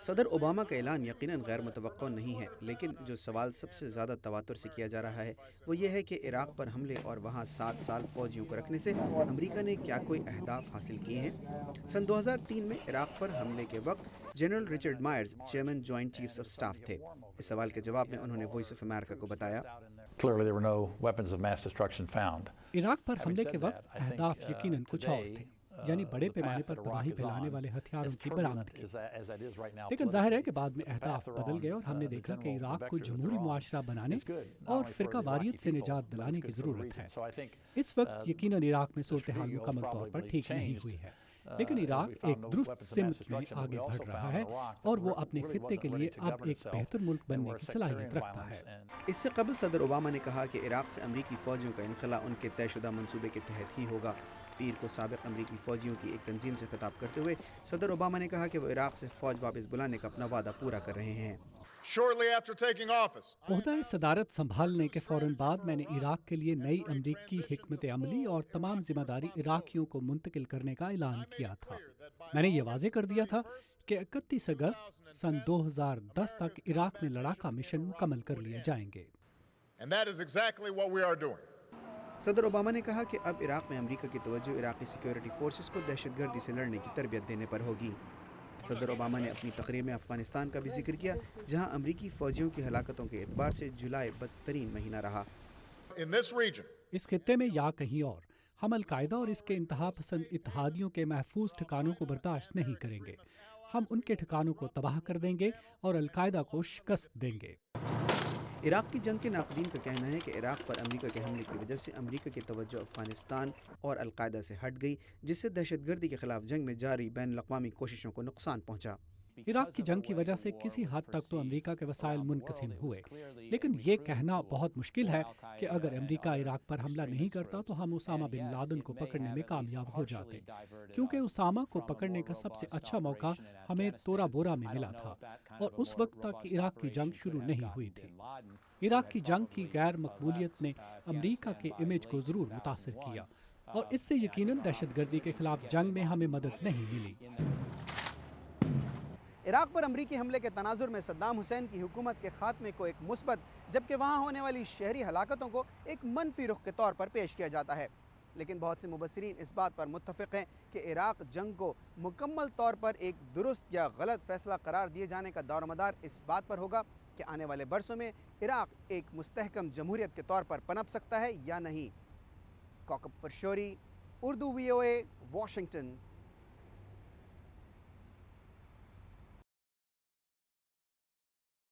صدر اوباما کا اعلان یقیناً غیر متوقع نہیں ہے، لیکن جو سوال سب سے زیادہ تواتر سے کیا جا رہا ہے وہ یہ ہے کہ عراق پر حملے اور وہاں 7 سال فوجیوں کو رکھنے سے امریکہ نے کیا کوئی اہداف حاصل کیے ہیں۔ سن 2003 میں عراق پر حملے کے وقت general Richard Myers chairman joint chiefs of staff تھے۔ اس سوال کے جواب میں انہوں نے وائس آف امریکہ کو بتایا، عراق پر حملے کے وقت اہداف یقیناً کچھ اور تھے، یعنی بڑے پیمانے پر تباہی پھیلانے والے ہتھیاروں کی برآمدگی، لیکن ظاہر ہے کہ بعد میں اہداف بدل گئے اور ہم نے دیکھا کہ عراق کو جمہوری معاشرہ بنانے اور فرقہ واریت سے نجات دلانے کی ضرورت ہے۔ اس وقت یقیناً عراق میں صورتحال مکمل طور پر ٹھیک نہیں ہوئی ہے، لیکن عراق ایک درست سمت میں آگے بڑھ رہا ہے اور وہ اپنے خطے کے لیے اب ایک بہتر ملک بننے کی صلاحیت رکھتا ہے۔ اس سے قبل صدر اوباما نے کہا کہ عراق سے امریکی فوجیوں کا انخلاء ان کے طے شدہ منصوبے کے تحت ہی ہوگا۔ پیر کو سابق امریکی فوجیوں کی ایک تنظیم سے خطاب کرتے ہوئے صدر اوباما نے کہا کہ وہ عراق سے فوج واپس بلانے کا اپنا وعدہ پورا کر رہے ہیں۔ عہدہ صدارت سنبھالنے کے فوراً بعد میں نے عراق کے لیے نئی امریکی حکمت عملی اور تمام ذمہ داری عراقیوں کو منتقل کرنے کا اعلان کیا تھا۔ میں نے یہ واضح کر دیا تھا کہ 31 اگست سن 2010 تک عراق میں لڑاکا مشن مکمل کر لیے جائیں گے۔ صدر اوباما نے کہا کہ اب عراق میں امریکہ کی توجہ عراقی سیکیورٹی فورسز کو دہشت گردی سے لڑنے کی تربیت دینے پر ہوگی۔ صدر اوباما نے اپنی تقریر میں افغانستان کا بھی ذکر کیا، جہاں امریکی فوجیوں کی ہلاکتوں کے اعتبار سے جولائی بدترین مہینہ رہا۔ اس خطے میں یا کہیں اور ہم القاعدہ اور اس کے انتہا پسند اتحادیوں کے محفوظ ٹھکانوں کو برداشت نہیں کریں گے۔ ہم ان کے ٹھکانوں کو تباہ کر دیں گے اور القاعدہ کو شکست دیں گے۔ عراق کی جنگ کے ناقدین کا کہنا ہے کہ عراق پر امریکہ کے حملے کی وجہ سے امریکہ کی توجہ افغانستان اور القاعدہ سے ہٹ گئی، جس سے دہشت گردی کے خلاف جنگ میں جاری بین الاقوامی کوششوں کو نقصان پہنچا۔ عراق کی جنگ کی وجہ سے کسی حد تک تو امریکہ کے وسائل منقسم ہوئے، لیکن یہ کہنا بہت مشکل ہے کہ اگر امریکہ عراق پر حملہ نہیں کرتا تو ہم اسامہ بن لادن کو پکڑنے میں کامیاب ہو جاتے، کیونکہ اسامہ کو پکڑنے کا سب سے اچھا موقع ہمیں تورا بورا میں ملا تھا اور اس وقت تک عراق کی جنگ شروع نہیں ہوئی تھی۔ عراق کی جنگ کی غیر مقبولیت نے امریکہ کے امیج کو ضرور متاثر کیا اور اس سے یقیناً دہشت گردی کے خلاف جنگ میں ہمیں مدد نہیں ملی۔ عراق پر امریکی حملے کے تناظر میں صدام حسین کی حکومت کے خاتمے کو ایک مثبت، جبکہ وہاں ہونے والی شہری ہلاکتوں کو ایک منفی رخ کے طور پر پیش کیا جاتا ہے۔ لیکن بہت سے مبصرین اس بات پر متفق ہیں کہ عراق جنگ کو مکمل طور پر ایک درست یا غلط فیصلہ قرار دیے جانے کا دار و مدار اس بات پر ہوگا کہ آنے والے برسوں میں عراق ایک مستحکم جمہوریت کے طور پر پنپ سکتا ہے یا نہیں۔ کوکب فرشوری، اردو VOA، واشنگٹن۔